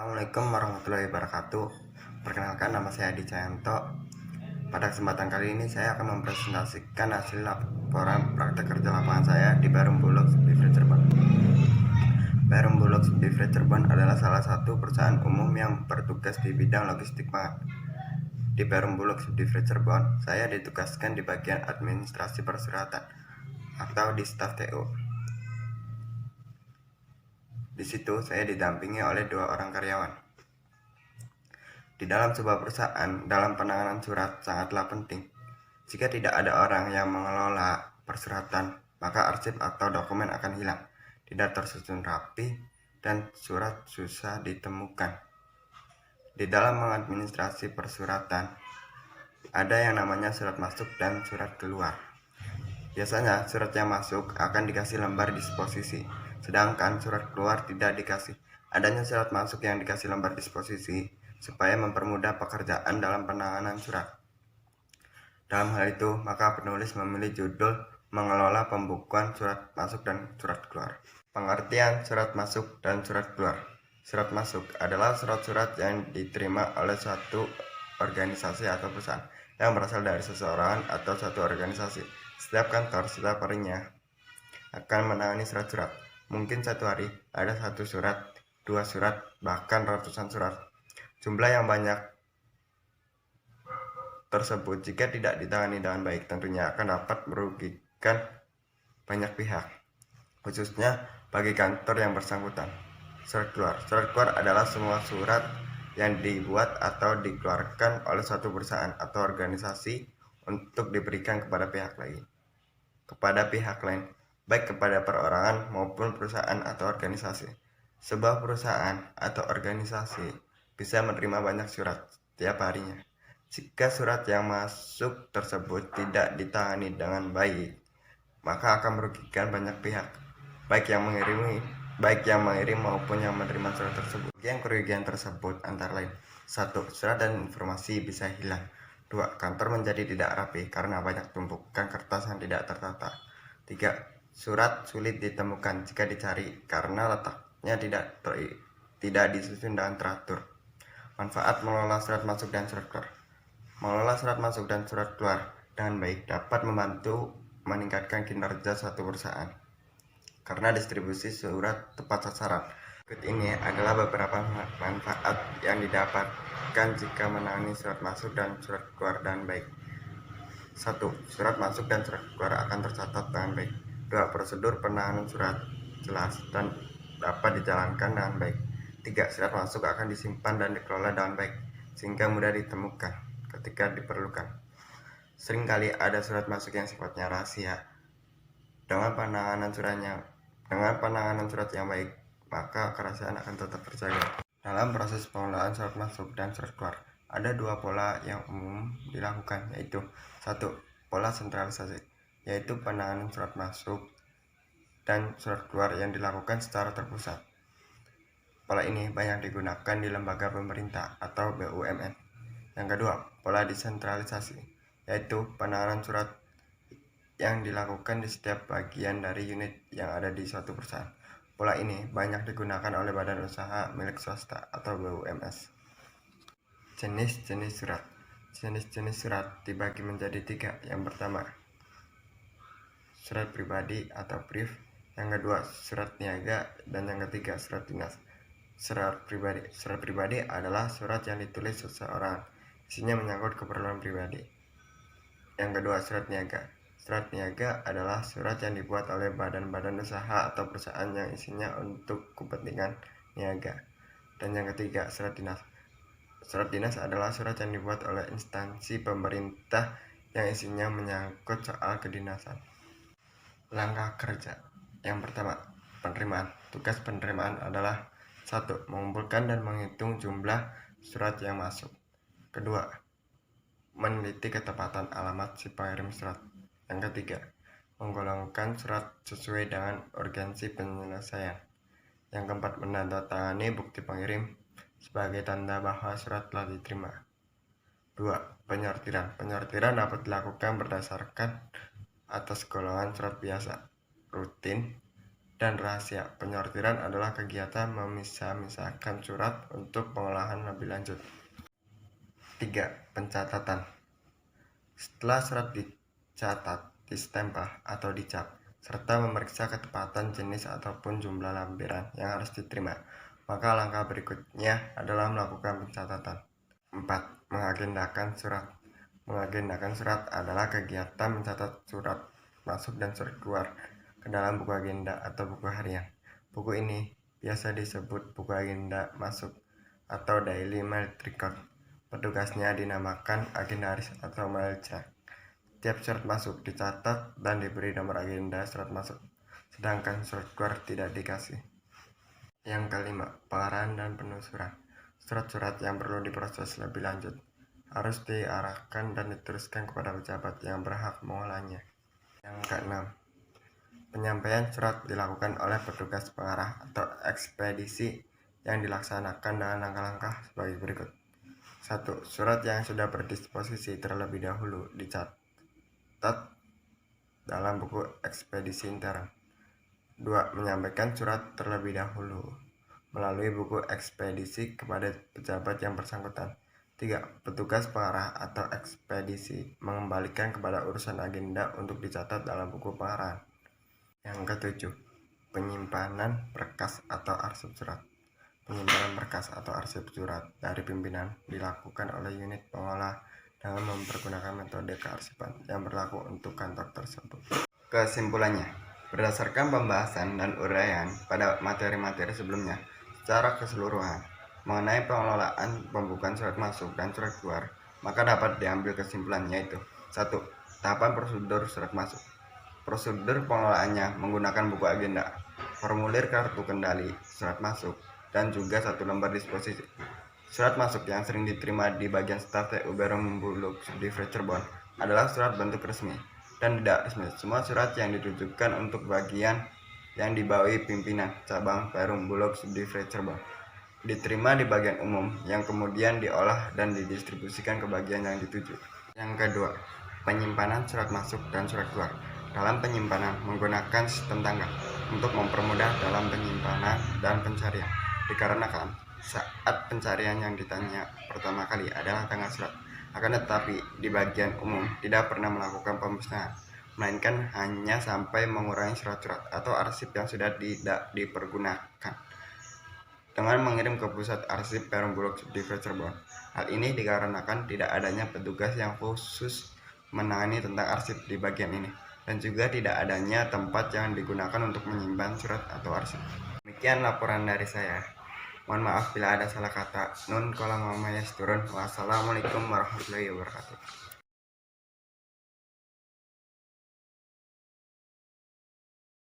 Assalamualaikum warahmatullahi wabarakatuh. Perkenalkan, nama saya Adi Cayanto. Pada kesempatan kali ini saya akan mempresentasikan hasil laporan praktek kerja lapangan saya di Perum Bulog Subdivre Cirebon. Perum Bulog Subdivre Cirebon adalah salah satu perusahaan umum yang bertugas di bidang logistik pangan. Di Perum Bulog Subdivre Cirebon, saya ditugaskan di bagian administrasi persuratan atau di staf TU. Di situ saya didampingi oleh 2 orang karyawan. Di dalam sebuah perusahaan, dalam penanganan surat sangatlah penting. Jika tidak ada orang yang mengelola persuratan, maka arsip atau dokumen akan hilang, tidak tersusun rapi, dan surat susah ditemukan. Di dalam mengadministrasi persuratan, ada yang namanya surat masuk dan surat keluar. Biasanya surat yang masuk akan dikasih lembar disposisi, sedangkan surat keluar tidak dikasih. Adanya surat masuk yang dikasih lembar disposisi supaya mempermudah pekerjaan dalam penanganan surat. Dalam hal itu, maka penulis memilih judul mengelola pembukuan surat masuk dan surat keluar. Pengertian surat masuk dan surat keluar. Surat masuk adalah surat-surat yang diterima oleh suatu organisasi atau perusahaan yang berasal dari seseorang atau suatu organisasi. Setiap kantor setiap harinya akan menangani surat-surat. Mungkin satu hari ada 1 surat, 2 surat, bahkan ratusan surat. Jumlah yang banyak tersebut jika tidak ditangani dengan baik tentunya akan dapat merugikan banyak pihak, khususnya bagi kantor yang bersangkutan. Surat keluar. Surat keluar adalah semua surat yang dibuat atau dikeluarkan oleh suatu perusahaan atau organisasi untuk diberikan kepada pihak lain. Baik kepada perorangan maupun perusahaan atau organisasi. Sebuah perusahaan atau organisasi bisa menerima banyak surat setiap harinya. Jika surat yang masuk tersebut tidak ditangani dengan baik, maka akan merugikan banyak pihak, baik yang mengirim maupun yang menerima surat tersebut. Kerugian tersebut antara lain: 1. Surat dan informasi bisa hilang. 2. Kantor menjadi tidak rapi karena banyak tumpukan kertas yang tidak tertata. 3. Surat sulit ditemukan jika dicari karena letaknya tidak disusun dengan teratur. Manfaat mengelola surat masuk dan surat keluar. Mengelola surat masuk dan surat keluar dengan baik dapat membantu meningkatkan kinerja suatu perusahaan karena distribusi surat tepat sasaran. Berikut ini adalah beberapa manfaat yang didapatkan jika menangani surat masuk dan surat keluar dengan baik. 1. Surat masuk dan surat keluar akan tercatat dengan baik. 2. Prosedur penanganan surat jelas dan dapat dijalankan dengan baik. 3. Surat masuk akan disimpan dan dikelola dengan baik sehingga mudah ditemukan ketika diperlukan. Seringkali ada surat masuk yang sifatnya rahasia. Dengan penanganan surat yang baik, maka kerahasiaan akan tetap terjaga. Dalam proses pengelolaan surat masuk dan surat keluar, ada 2 pola yang umum dilakukan, yaitu 1. Pola sentralisasi, yaitu penanganan surat masuk dan surat keluar yang dilakukan secara terpusat. Pola ini banyak digunakan di lembaga pemerintah atau BUMN. Yang kedua, pola desentralisasi, yaitu penanganan surat yang dilakukan di setiap bagian dari unit yang ada di suatu perusahaan. Pola ini banyak digunakan oleh badan usaha milik swasta atau BUMS. Jenis-jenis surat. Jenis-jenis surat dibagi menjadi 3. Yang pertama, surat pribadi atau brief. Yang kedua, surat niaga. Dan yang ketiga, surat dinas. Surat pribadi adalah surat yang ditulis seseorang, isinya menyangkut keperluan pribadi. Yang kedua, surat niaga. Surat niaga adalah surat yang dibuat oleh badan-badan usaha atau perusahaan yang isinya untuk kepentingan niaga. Dan yang ketiga, surat dinas. Surat dinas adalah surat yang dibuat oleh instansi pemerintah yang isinya menyangkut soal kedinasan. Langkah kerja. Yang pertama, penerimaan. Tugas penerimaan adalah: 1. Mengumpulkan dan menghitung jumlah surat yang masuk. Kedua, meneliti ketepatan alamat si pengirim surat. Yang ketiga, menggolongkan surat sesuai dengan urgensi penyelesaian. Yang keempat, menandatangani bukti pengirim sebagai tanda bahwa surat telah diterima. 2. Penyortiran. Penyortiran dapat dilakukan berdasarkan atas golongan surat biasa, rutin, dan rahasia. Penyortiran adalah kegiatan memisah-misahkan surat untuk pengolahan lebih lanjut. 3. Pencatatan. Setelah surat dicatat, distempel atau dicap, serta memeriksa ketepatan jenis ataupun jumlah lampiran yang harus diterima, maka langkah berikutnya adalah melakukan pencatatan. 4. Mengagendakan surat. Mengagendakan surat adalah kegiatan mencatat surat masuk dan surat keluar ke dalam buku agenda atau buku harian. Buku ini biasa disebut buku agenda masuk atau daily mail record. Petugasnya dinamakan agendaris atau mail check. Tiap surat masuk dicatat dan diberi nomor agenda surat masuk, sedangkan surat keluar tidak dikasih. Yang kelima, pengarahan dan penelusuran. Surat-surat yang perlu diproses lebih lanjut harus diarahkan dan diteruskan kepada pejabat yang berhak mengolahnya. Yang keenam, penyampaian surat dilakukan oleh petugas pengarah atau ekspedisi yang dilaksanakan dengan langkah-langkah sebagai berikut. 1. Surat yang sudah berdisposisi terlebih dahulu dicatat dalam buku ekspedisi intern. 2. Menyampaikan surat terlebih dahulu melalui buku ekspedisi kepada pejabat yang bersangkutan. 3. Petugas pengarah atau ekspedisi mengembalikan kepada urusan agenda untuk dicatat dalam buku pengarahan. Yang ketujuh, penyimpanan berkas atau arsip surat. Penyimpanan berkas atau arsip surat dari pimpinan dilakukan oleh unit pengolah dengan mempergunakan metode kearsipan yang berlaku untuk kantor tersebut. Kesimpulannya, berdasarkan pembahasan dan uraian pada materi-materi sebelumnya, secara keseluruhan mengenai pengelolaan pembukaan surat masuk dan surat keluar, maka dapat diambil kesimpulan yaitu 1. Tahapan prosedur surat masuk. Prosedur pengelolaannya menggunakan buku agenda, formulir kartu kendali surat masuk, dan juga 1 lembar disposisi. Surat masuk yang sering diterima di bagian staf TU Perumbulok Subdivre Cirebon adalah surat bentuk resmi dan tidak resmi. Semua surat yang ditujukan untuk bagian yang dibawahi pimpinan cabang Perumbulok Subdivre Cirebon diterima di bagian umum yang kemudian diolah dan didistribusikan ke bagian yang dituju. Yang kedua, penyimpanan surat masuk dan surat keluar. Dalam penyimpanan menggunakan sistem tanggal untuk mempermudah dalam penyimpanan dan pencarian, dikarenakan saat pencarian yang ditanya pertama kali adalah tanggal surat, akan tetapi di bagian umum tidak pernah melakukan pemusnahan, melainkan hanya sampai mengurangi surat-surat atau arsip yang sudah tidak dipergunakan dengan mengirim ke pusat arsip Perumbulok Subdivre Cirebon. Hal ini dikarenakan tidak adanya petugas yang khusus menangani tentang arsip di bagian ini, dan juga tidak adanya tempat yang digunakan untuk menyimpan surat atau arsip. Demikian laporan dari saya. Mohon maaf bila ada salah kata. Nun kolam turun. Wassalamualaikum warahmatullahi wabarakatuh.